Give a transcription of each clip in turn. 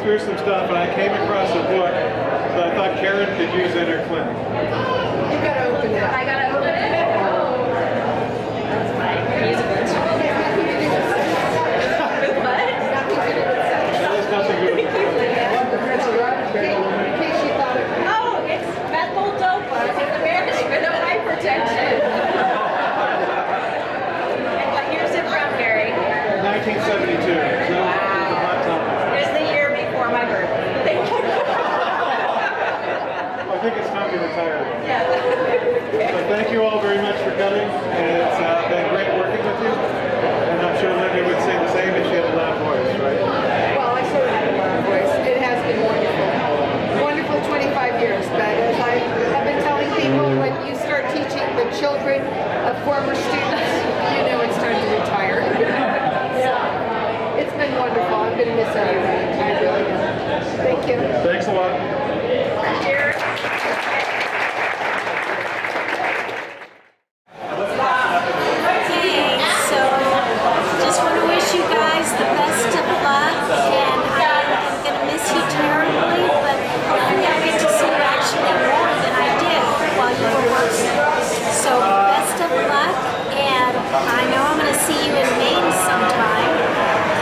through some stuff and I came across a book that I thought Karen could use in her clinic. You gotta open it up. I gotta open it. Oh. That's fine. Use a bunch. What? That is nothing good. In case you thought it was. Oh, it's methyl dopa. It's the management of hypertension. And what year's it from, Gary? 1972. So the hot topic. It's the year before my birthday. I think it's time to retire. Yeah. So thank you all very much for coming. And it's been great working with you. And I'm sure Lynda would say the same if she had a loud voice, right? Well, I sort of had a loud voice. It has been wonderful. Wonderful 25 years. But as I have been telling people, when you start teaching the children of former students, you know it's time to retire. So, it's been wonderful. I'm going to miss everybody. I really am. Thank you. Thanks a lot. Cheers. Okay, so just want to wish you guys the best of luck, and I'm going to miss you terribly, but hopefully I'll get to see you actually more than I did while you were working. So best of luck, and I know I'm going to see you in Maine sometime,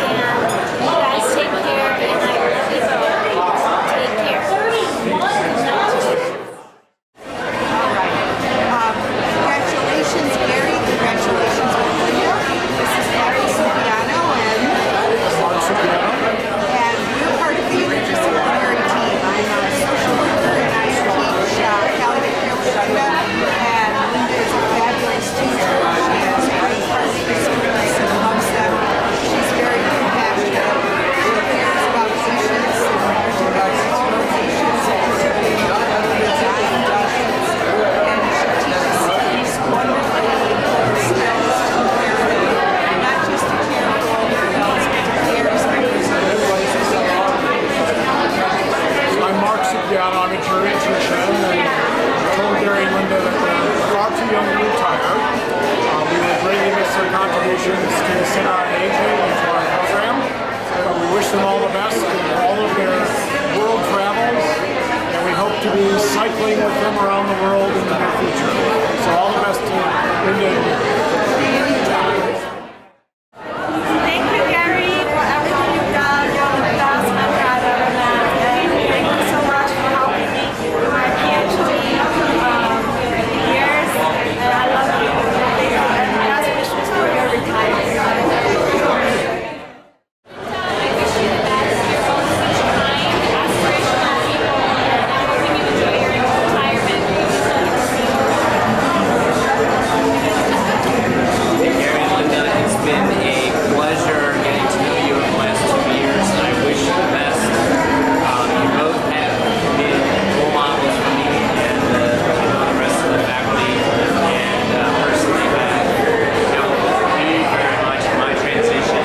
and you guys take care, and I love you both. Take care. Congratulations, Gary. Congratulations, Lynda. This is Gary Subiano and we're part of the interdisciplinary team. I'm a social worker and I teach palliative care with Lynda. And Lynda is a fabulous teacher. She has great heart for students and loves them. She's very compassionate. She cares about patients and particularly older patients and particularly dying patients. And she teaches these wonderful skills to care for them, not just to care for older adults, but to care especially for the voices. I'm Mark Subiano. I'm a geriatrician, and I told Gary and Lynda that they're far too young to retire. We will greatly miss their contributions to the center on aging and to our program. But we wish them all the best in all of their world travels, and we hope to be cycling with them around the world in the near future. So all the best to Lynda and Gary. Thank you, Gary, for everything you've done. You're the best. I'm proud of that. And thank you so much for helping me with my PhD years. And I love you. And my best wishes for your retirement. Gary and Lynda, it's been a pleasure getting to know you over the last 2 years, and I wish you the best. You both have been role models for me and the rest of the faculty, and personally have helped me very much in my transition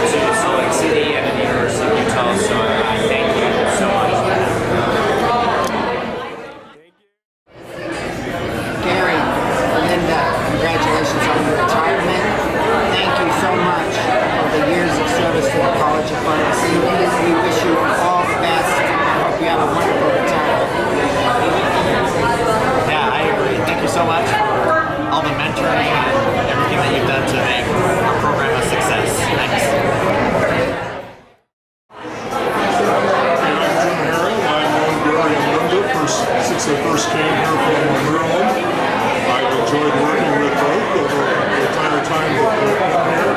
to Salt Lake City and to the University of Utah. So I thank you so much for that. Gary, Lynda, congratulations on your retirement. Thank you so much for the years of service to the College of Pharmacy. We wish you all the best. Hope you have a wonderful retirement. Yeah, I agree. Thank you so much for all the mentoring and everything that you've done to make our program a success. Thanks. I've known Gary and Lynda since they first came here from Maryland. I've enjoyed working with both over the entire time that they've been here.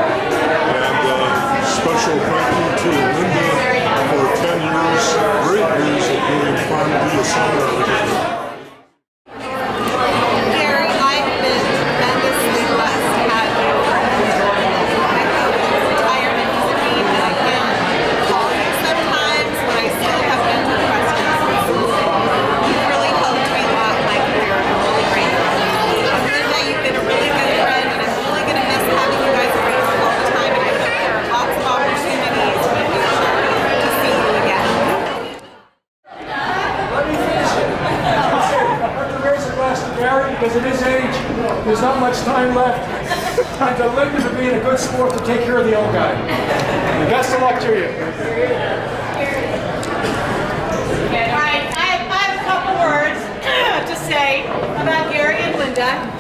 And special thank you to Lynda for 10 years, great years of doing pharmacy assignment. Gary, I've been tremendously blessed to have you. I hope that retirement doesn't mean that I can call you sometimes when I still have mental questions. You've really helped me a lot in my career, and I'm really grateful. And Lynda, you've been a really good friend, and I'm really going to miss having you guys around all the time, and I hope there are lots of opportunities in the future to see you again. Gary, because at his age, there's not much time left. Time to Lynda for being a good sport to take care of the old guy. And best of luck to you.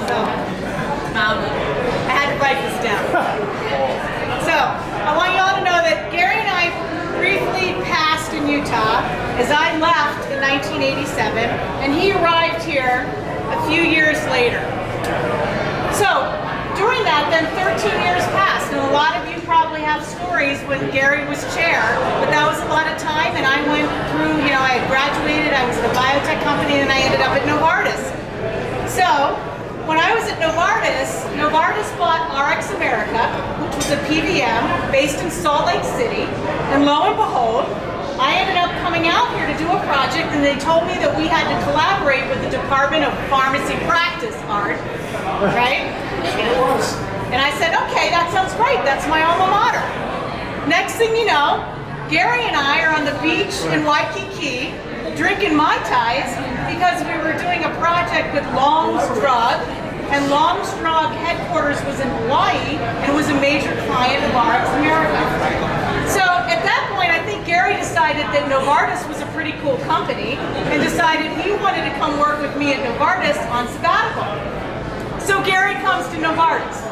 So I had to write this down. So I want you all to know that Gary and I briefly passed in Utah as I left in 1987, and he arrived here a few years later. So during that, then 13 years passed, and a lot of you probably have stories when Gary was chair, but that was a lot of time, and I went through, I had graduated, I was at a biotech company, and I ended up at Novartis. So when I was at Novartis bought RX America, which was a PBM based in Salt Lake City, and lo and behold, I ended up coming out here to do a project, and they told me that we had to collaborate with the Department of Pharmacy Practice, Art, right? And I said, okay, that sounds great. That's my alma mater. Next thing you know, Gary and I are on the beach in Waikiki drinking Mai Tais because we were doing a project with Long's Drug, and Long's Drug headquarters was in Hawaii and was a major client of RX America. So at that point, I think Gary decided that Novartis was a pretty cool company and decided he wanted to come work with me at Novartis on sabbatical. So Gary comes to Novartis.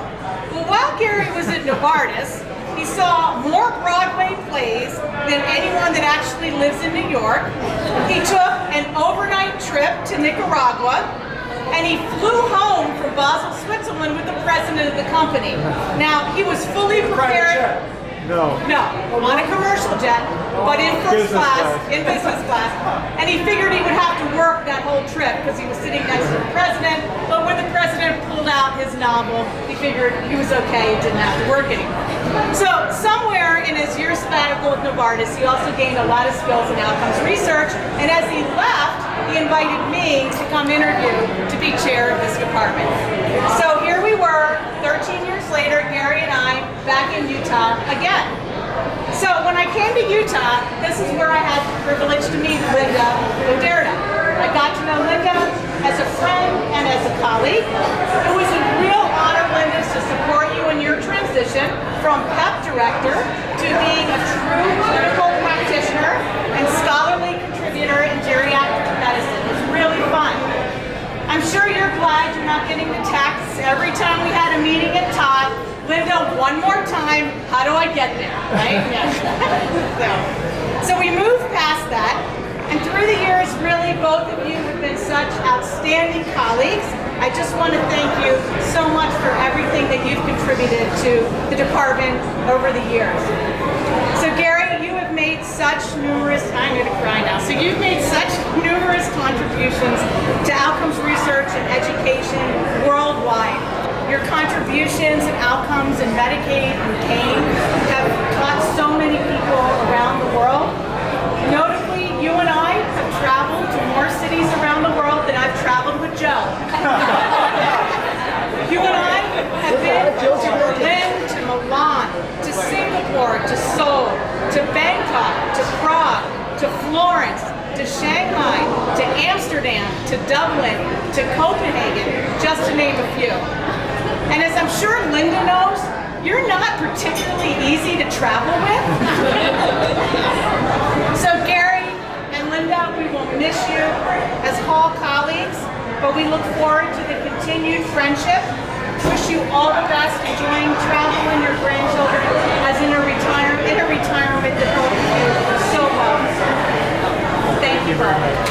Well, while Gary was at Novartis, he saw more Broadway plays than anyone that actually lives in New York. He took an overnight trip to Nicaragua, and he flew home from Basel, Switzerland with the president of the company. Now, he was fully prepared. No. No, on a commercial jet, but in first class, in business class. And he figured he would have to work that whole trip because he was sitting next to the president. But when the president pulled out his novel, he figured he was okay and didn't have to work anymore. So somewhere in his year sabbatical with Novartis, he also gained a lot of skills in outcomes research. And as he left, he invited me to come interview to be chair of this department. So here we were, 13 years later, Gary and I back in Utah again. So when I came to Utah, this is where I had the privilege to meet Lynda Oderda. I got to know Lynda as a friend and as a colleague. It was a real honor, Lynda, to support you in your transition from PEP director to being a true clinical practitioner and scholarly contributor in geriatric medicine. It was really fun. I'm sure you're glad you're not getting the texts every time we had a meeting at Todd. Lynda, one more time, how do I get there, right? Yeah. So we moved past that, and through the years, really, both of you have been such outstanding colleagues. I just want to thank you so much for everything that you've contributed to the department over the years. So Gary, you have made such numerous, I'm going to cry now, so you've made such numerous contributions to outcomes research and education worldwide. Your contributions and outcomes in Medicaid and CAIM have taught so many people around the world. Notably, you and I have traveled to more cities around the world than I've traveled with Joe. You and I have been to Berlin, to Milan, to Singapore, to Seoul, to Bangkok, to Prague, to Florence, to Shanghai, to Amsterdam, to Dublin, to Copenhagen, just to name a few. And as I'm sure Lynda knows, you're not particularly easy to travel with. So Gary and Lynda, we will miss you as Hall colleagues, but we look forward to the continued friendship. Wish you all the best, enjoying travel and your grandchildren as in a retirement that both of you so well. Thank you very much.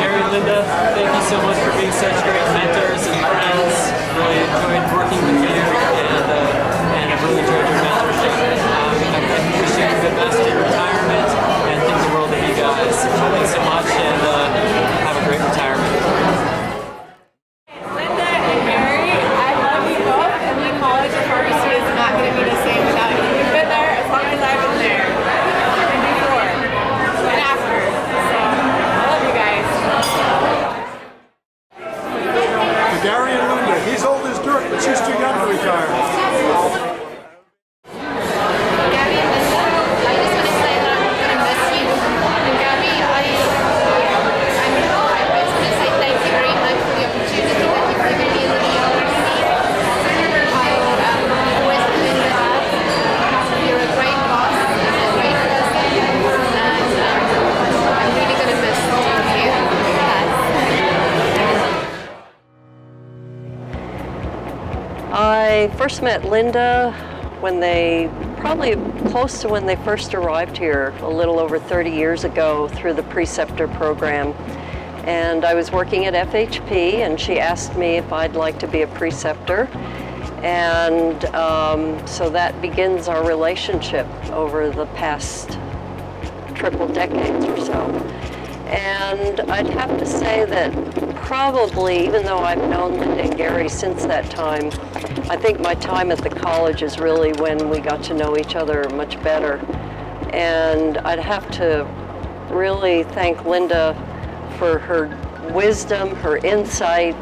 Gary and Lynda, thank you so much for being such great mentors and friends. Really enjoyed working with you, and I've really enjoyed your mentorship. I wish you the best in retirement and think the world of you guys. Thanks so much, and have a great retirement. Lynda and Gary, I love you both, and the College of Pharmacy is not going to be the same without you. You've been there as long as I've been there, and before, and after. So, I love you guys. I first met Lynda probably close to when they first arrived here, a little over 30 years ago, through the preceptor program. And I was working at FHP, and she asked me if I'd like to be a preceptor. And so that begins our relationship over the past triple decades or so. And I'd have to say that probably, even though I've known Lynda and Gary since that time, I think my time at the college is really when we got to know each other much better. And I'd have to really thank Lynda for her wisdom, her insight,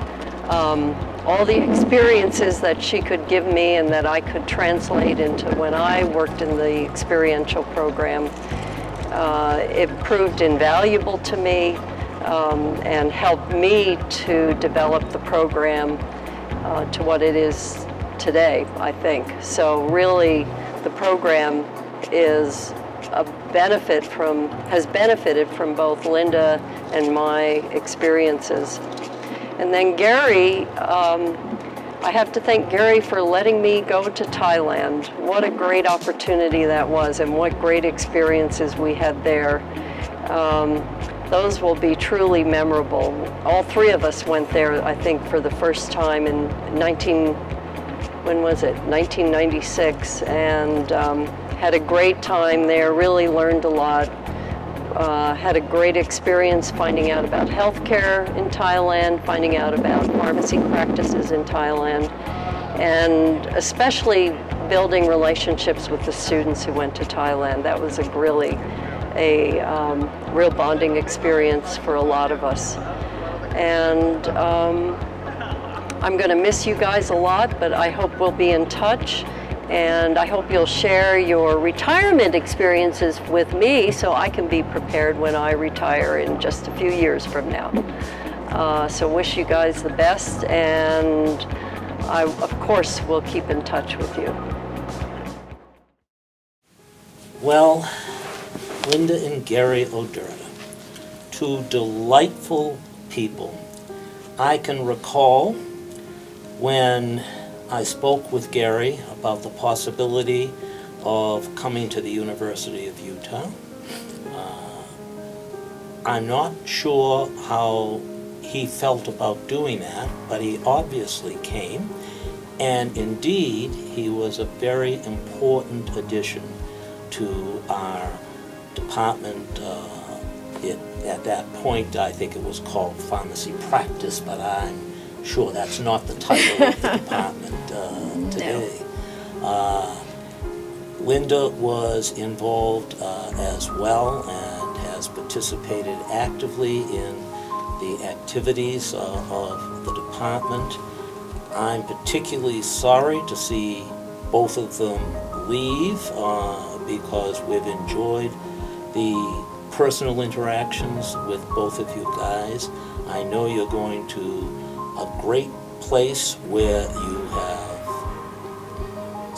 all the experiences that she could give me and that I could translate into when I worked in the experiential program. It proved invaluable to me and helped me to develop the program to what it is today, I think. So really, the program has benefited from both Lynda and my experiences. And then Gary, I have to thank Gary for letting me go to Thailand. What a great opportunity that was, and what great experiences we had there. Those will be truly memorable. All three of us went there, I think, for the first time in 1996, and had a great time there, really learned a lot. Had a great experience finding out about healthcare in Thailand, finding out about pharmacy practices in Thailand, and especially building relationships with the students who went to Thailand. That was really a real bonding experience for a lot of us. And I'm going to miss you guys a lot, but I hope we'll be in touch. And I hope you'll share your retirement experiences with me so I can be prepared when I retire in just a few years from now. So wish you guys the best, and I, of course, will keep in touch with you. Well, Lynda and Gary Oderda, two delightful people. I can recall when I spoke with Gary about the possibility of coming to the University of Utah. I'm not sure how he felt about doing that, but he obviously came, and indeed he was a very important addition to our department. At that point, I think it was called pharmacy practice, but I'm sure that's not the title of the department today. Lynda was involved as well and has participated actively in the activities of the department. I'm particularly sorry to see both of them leave because we've enjoyed the personal interactions with both of you guys. I know you're going to a great place where you have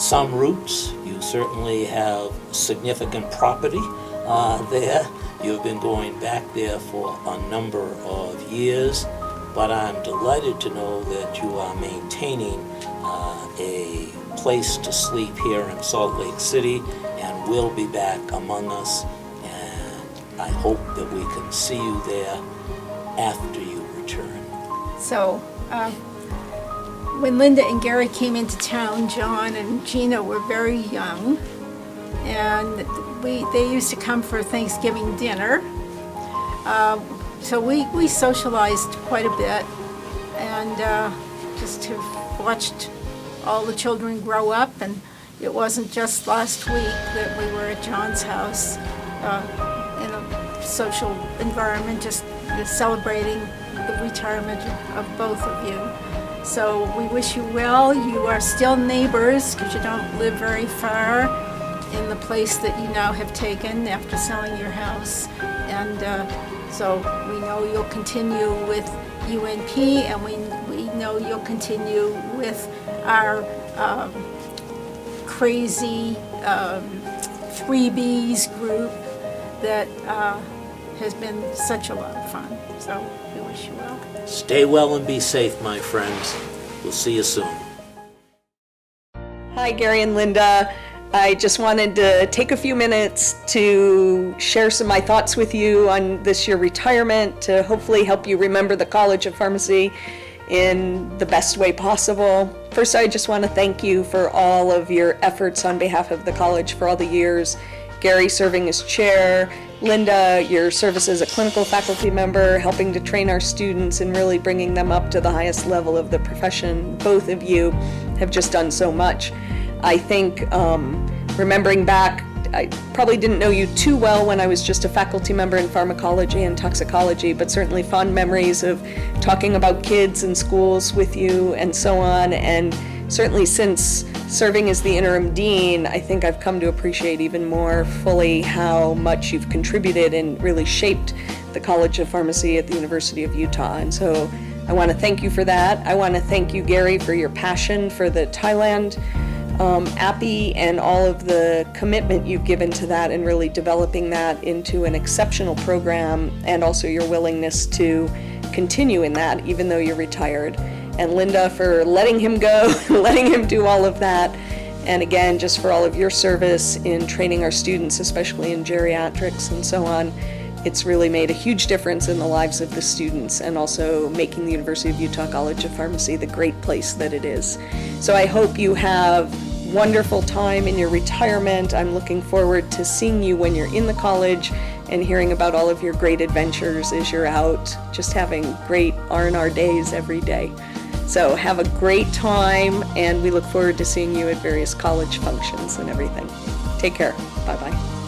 some roots. You certainly have significant property there. You've been going back there for a number of years, but I'm delighted to know that you are maintaining a place to sleep here in Salt Lake City and will be back among us, and I hope that we can see you there after you return. So when Lynda and Gary came into town, John and Gina were very young, and they used to come for Thanksgiving dinner. So we socialized quite a bit, and just have watched all the children grow up. And it wasn't just last week that we were at John's house in a social environment, just celebrating the retirement of both of you. So we wish you well. You are still neighbors because you don't live very far in the place that you now have taken after selling your house. And so we know you'll continue with UNP, and we know you'll continue with our crazy 3Bs group that has been such a lot of fun. So we wish you well. Stay well and be safe, my friends. We'll see you soon. Hi, Gary and Lynda. I just wanted to take a few minutes to share some of my thoughts with you on this year retirement to hopefully help you remember the College of Pharmacy in the best way possible. First, I just want to thank you for all of your efforts on behalf of the college for all the years. Gary serving as chair, Lynda, your service as a clinical faculty member, helping to train our students and really bringing them up to the highest level of the profession. Both of you have just done so much. I think remembering back, I probably didn't know you too well when I was just a faculty member in pharmacology and toxicology, but certainly fond memories of talking about kids and schools with you and so on. And certainly since serving as the interim dean, I think I've come to appreciate even more fully how much you've contributed and really shaped the College of Pharmacy at the University of Utah. And so I want to thank you for that. I want to thank you, Gary, for your passion for the Thailand API and all of the commitment you've given to that and really developing that into an exceptional program, and also your willingness to continue in that even though you're retired. And Lynda, for letting him go, letting him do all of that. And again, just for all of your service in training our students, especially in geriatrics and so on. It's really made a huge difference in the lives of the students and also making the University of Utah College of Pharmacy the great place that it is. So I hope you have wonderful time in your retirement. I'm looking forward to seeing you when you're in the college and hearing about all of your great adventures as you're out, just having great R&R days every day. So have a great time, and we look forward to seeing you at various college functions and everything. Take care. Bye-bye.